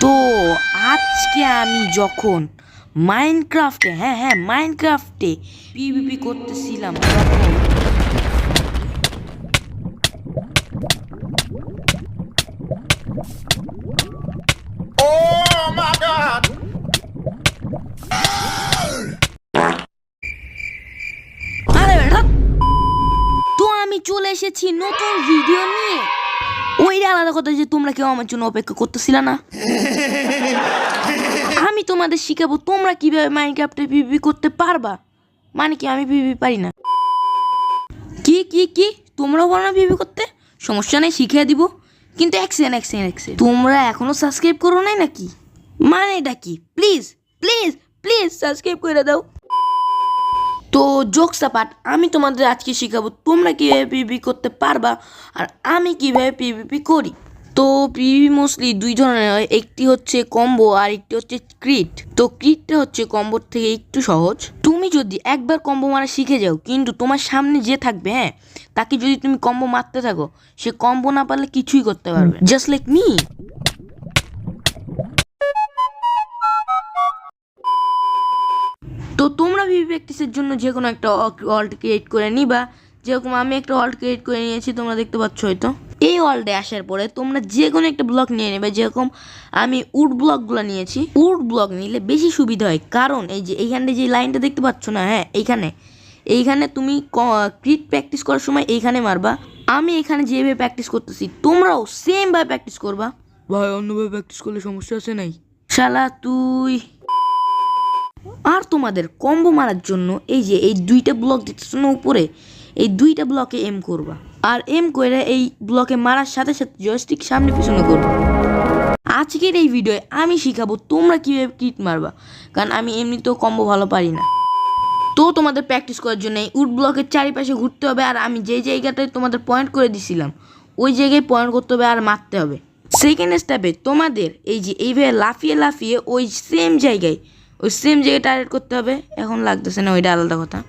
তো আজকে আমি যখন মাইনক্রাফটে মাইনক্রাফটে পিভিপি করতেছিলাম তখন Oh my God! আরে বেটা, তো আমি চলে এসেছি নতুন ভিডিও নিয়ে। ওইটা আলাদা কথা যে তোমরা কেউ আমার জন্য অপেক্ষা করতেছিল না। আমি তোমাদের শিখাবো তোমরা কিভাবে মাইনক্রাফটে পিভিপি করতে পারবা। মানে কি, আমি পিভিপি পারি না। কি কি কি তোমরাও পারো না পিভিপি করতে? সমস্যা নেই, শিখিয়ে দিব। কিন্তু এক সেকেন্ড, তোমরা এখনো সাবস্ক্রাইব করো নাই নাকি? মানে এটা কি? প্লিজ প্লিজ প্লিজ সাবস্ক্রাইব করে দাও। তো জোকস অ্যাপার্ট, আমি তোমাদের আজকে শিখাবো তোমরা কীভাবে পিভিপি করতে পারবা আর আমি কিভাবে পিভিপি করি। তো পিভিপি মোস্টলি দুই ধরনের হয়, একটি হচ্ছে কম্বো আর একটি হচ্ছে ক্রিট। তো ক্রিটটা হচ্ছে কম্বোর থেকে একটু সহজ। তুমি যদি একবার কম্বো মারা শিখে যাও, কিন্তু তোমার সামনে যে থাকবে তাকে যদি তুমি কম্বো মারতে থাকো, সে কম্বো না পারলে কিছুই করতে পারবে, জাস্ট লাইক মি। তো তোমরা পিভিপি প্র্যাকটিসের জন্য যে কোনো একটা ওয়ার্ল্ড ক্রিয়েট করে নিবা। যেরকম আমি একটা ওয়ার্ল্ড ক্রিয়েট করে নিয়েছি, তোমরা দেখতে পাচ্ছ হয়তো। এই ওয়ার্ল্ডে আসার পরে তোমরা যে কোনো একটা ব্লক নিয়ে নেবে। যেরকম আমি উড ব্লকগুলো নিয়েছি। উড ব্লক নিলে বেশি সুবিধা হয়, কারণ এই যে এইখানে যে লাইনটা দেখতে পাচ্ছ না, এইখানে তুমি ক্রিট প্র্যাকটিস করার সময় এইখানে মারবা। আমি এখানে যেভাবে প্র্যাকটিস করতেছি তোমরাও সেমভাবে প্র্যাকটিস করবা। ভাই, অন্যভাবে প্র্যাকটিস করলে সমস্যা আছে নাই শালা তুই। আর তোমাদের কম্বো মারার জন্য এই যে এই দুইটা ব্লক দিতেছো না উপরে, এই দুইটা ব্লকে এম করবা। আর এম করে এই ব্লকে মারার সাথে সাথে জয়স্টিক সামনে পিছনে করবা। আজকের এই ভিডিওয়ে আমি শিখাবো তোমরা কীভাবে ক্রিট মারবা, কারণ আমি এমনিতেও কম্বো ভালো পারি না। তো তোমাদের প্র্যাকটিস করার জন্য এই উড ব্লকের চারিপাশে ঘুরতে হবে। আর আমি যেই জায়গাটায় তোমাদের পয়েন্ট করে দিছিলাম ওই জায়গায় পয়েন্ট করতে হবে আর মারতে হবে। সেকেন্ড স্টেপে তোমাদের এই যে এইভাবে লাফিয়ে লাফিয়ে ওই সেম জায়গায় টার্গেট করতে হবে। এখন লাগতেছে না, ওইটা আলাদা কথা।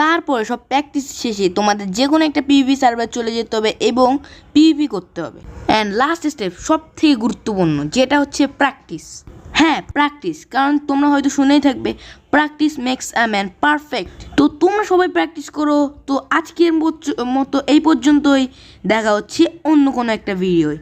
তারপরে সব প্র্যাকটিস শেষে তোমাদের যে কোনো একটা পিভিপি সার্ভার চলে যেতে হবে এবং পিভিপি করতে হবে। অ্যান্ড লাস্ট স্টেপ সব থেকে গুরুত্বপূর্ণ, যেটা হচ্ছে প্র্যাকটিস। প্র্যাকটিস, কারণ তোমরা হয়তো শুনেই থাকবে practice makes a man perfect. তো তোমরা সবাই প্র্যাকটিস করো। তো আজকের মতো এই পর্যন্তই, দেখা হচ্ছে অন্য কোনো একটা ভিডিওয়।